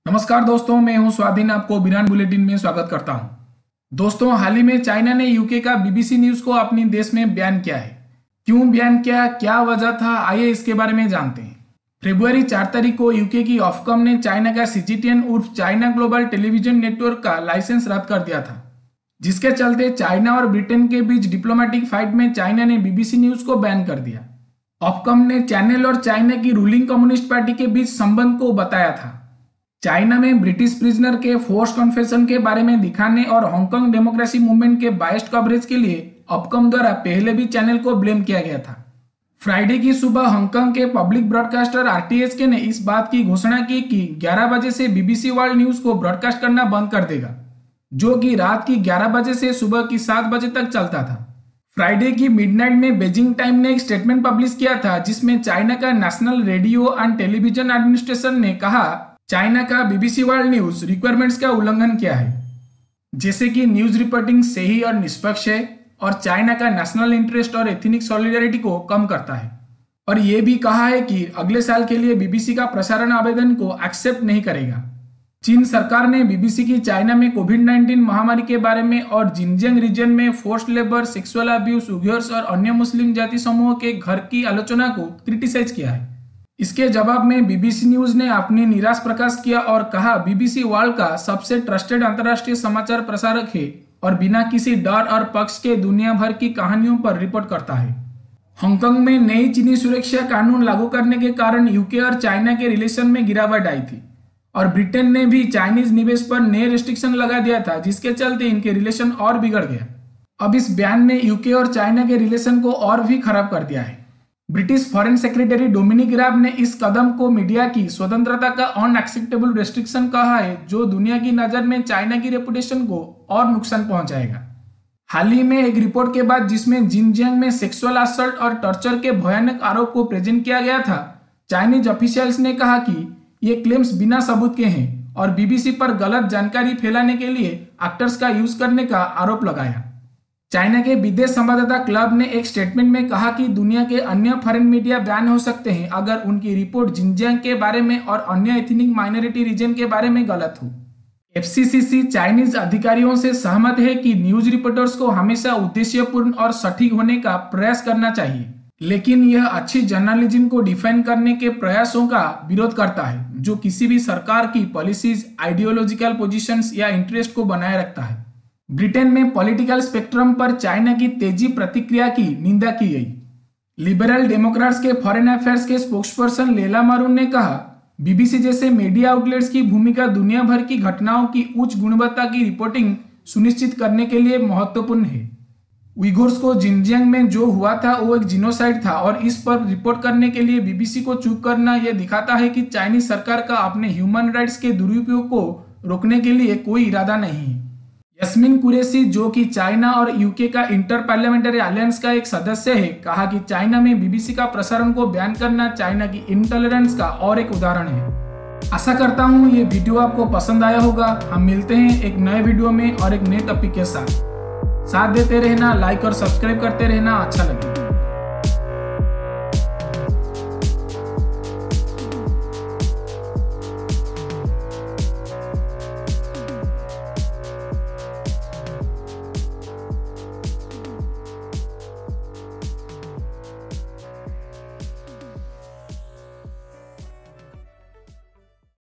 नमस्कार दोस्तों, मैं हूं स्वाधीन, आपको बिरान बुलेटिन में स्वागत करता हूं। दोस्तों, हाल ही में चाइना ने यूके का बीबीसी न्यूज को अपने देश में बैन किया है। क्यों बैन किया, क्या वजह था, आइए इसके बारे में जानते हैं। फरवरी 4 तारीख को यूके की ऑफकॉम ने चाइना का CGTN उर्फ चाइना ग्लोबल टेलीविजन नेटवर्क का लाइसेंस रद्द कर दिया था, जिसके चलते चाइना और ब्रिटेन के बीच डिप्लोमेटिक फाइट में चाइना ने बीबीसी न्यूज को बैन कर दिया। ऑफकॉम ने चैनल और चाइना की रूलिंग कम्युनिस्ट पार्टी के बीच संबंध को बताया था। चाइना में ब्रिटिश प्रिजनर के फोर्स कन्फेशन के बारे में दिखाने और हांगकांग डेमोक्रेसी मूवमेंट के बायस्ड कवरेज के लिए ऑफकॉम द्वारा पहले भी चैनल को ब्लेम किया गया था। फ्राइडे की सुबह हांगकांग के पब्लिक ब्रॉडकास्टर RTHK ने इस बात की घोषणा की कि 11 बजे से BBC वर्ल्ड न्यूज को ब्रॉडकास्ट करना बंद कर देगा, जो कि रात की 11 बजे से सुबह की 7 बजे तक चलता था। फ्राइडे की मिडनाइट में बीजिंग टाइम ने एक स्टेटमेंट पब्लिश किया था, जिसमें चाइना का national radio and television administration ने कहा चाइना का BBC वर्ल्ड न्यूज रिक्वायरमेंट्स का उल्लंघन किया है, जैसे कि न्यूज रिपोर्टिंग सही और निष्पक्ष है और चाइना का नेशनल इंटरेस्ट और एथनिक सॉलिडारिटी को कम करता है। और ये भी कहा है कि अगले साल के लिए BBC का प्रसारण आवेदन को एक्सेप्ट नहीं करेगा। चीन सरकार ने BBC की चाइना में कोविड-19 महामारी के बारे में और जिनजियांग रीजन में फोर्स्ड लेबर, सेक्सुअल अब्यूज, उइघुर्स और अन्य मुस्लिम जाति समूह के घर की आलोचना को क्रिटिसाइज किया है। इसके जवाब में BBC न्यूज ने अपनी निराश प्रकाश किया और कहा BBC वर्ल्ड का सबसे ट्रस्टेड अंतर्राष्ट्रीय समाचार प्रसारक है और बिना किसी डर और पक्ष के दुनिया भर की कहानियों पर रिपोर्ट करता है। हांगकांग में नई चीनी सुरक्षा कानून लागू करने के कारण यूके और चाइना के रिलेशन में गिरावट आई थी और ब्रिटेन ने भी चाइनीज निवेश पर नए रेस्ट्रिक्शन लगा दिया था, जिसके चलते इनके रिलेशन और बिगड़ गया। अब इस बयान ने यूके और चाइना के रिलेशन को और भी खराब कर दिया है। ब्रिटिश फॉरेन सेक्रेटरी डोमिनिक राब ने इस कदम को मीडिया की स्वतंत्रता का अनएक्सेप्टेबल रेस्ट्रिक्शन कहा है, जो दुनिया की नजर में चाइना की रेपुटेशन को और नुकसान पहुंचाएगा। हाल ही में एक रिपोर्ट के बाद जिसमें जिनजियांग में सेक्सुअल असल्ट और टॉर्चर के भयानक आरोप को प्रेजेंट किया गया था, चाइनीज ऑफिशियल्स ने कहा कि ये क्लेम्स बिना सबूत के हैं और BBC पर गलत जानकारी फैलाने के लिए एक्टर्स का यूज करने का आरोप लगाया। चाइना के विदेश संवाददाता क्लब ने एक स्टेटमेंट में कहा कि दुनिया के अन्य फॉरेन मीडिया बैन हो सकते हैं अगर उनकी रिपोर्ट जिनजियांग के बारे में और अन्य एथनिक माइनॉरिटी रीजन के बारे में गलत हो। FCCC चाइनीज अधिकारियों से सहमत है कि न्यूज रिपोर्टर्स को हमेशा उद्देश्यपूर्ण और सटीक होने का प्रयास करना चाहिए, लेकिन यह अच्छी जर्नलिज्म को डिफाइन करने के प्रयासों का विरोध करता है, जो किसी भी सरकार की पॉलिसीज, आइडियोलॉजिकल पोजीशंस या इंटरेस्ट को बनाए रखता है। ब्रिटेन में पॉलिटिकल स्पेक्ट्रम पर चाइना की तेजी प्रतिक्रिया की निंदा की गई। लिबरल डेमोक्रेट्स के फॉरेन अफेयर्स के स्पोक्सपर्सन लेला मारून ने कहा BBC जैसे मीडिया आउटलेट्स की भूमिका दुनिया भर की घटनाओं की उच्च गुणवत्ता की रिपोर्टिंग सुनिश्चित करने के लिए महत्वपूर्ण है। उइघुर्स को जिनजियांग में जो हुआ था वो एक जीनोसाइड था और इस पर रिपोर्ट करने के लिए BBC को चुप करना यह दिखाता है कि चाइनीज सरकार का अपने ह्यूमन राइट्स के दुरुपयोग को रोकने के लिए कोई इरादा नहीं है। यास्मीन कुरैशी, जो कि चाइना और यूके का इंटर पार्लियामेंट्री अलायंस का एक सदस्य है, कहा कि चाइना में BBC का प्रसारण को बैन करना चाइना की इंटॉलरेंस का और एक उदाहरण है। आशा करता हूँ ये वीडियो आपको पसंद आया होगा। हम मिलते हैं एक नए वीडियो में और एक नए टॉपिक के साथ देते रहना, लाइक और सब्सक्राइब करते रहना। अच्छा लगे।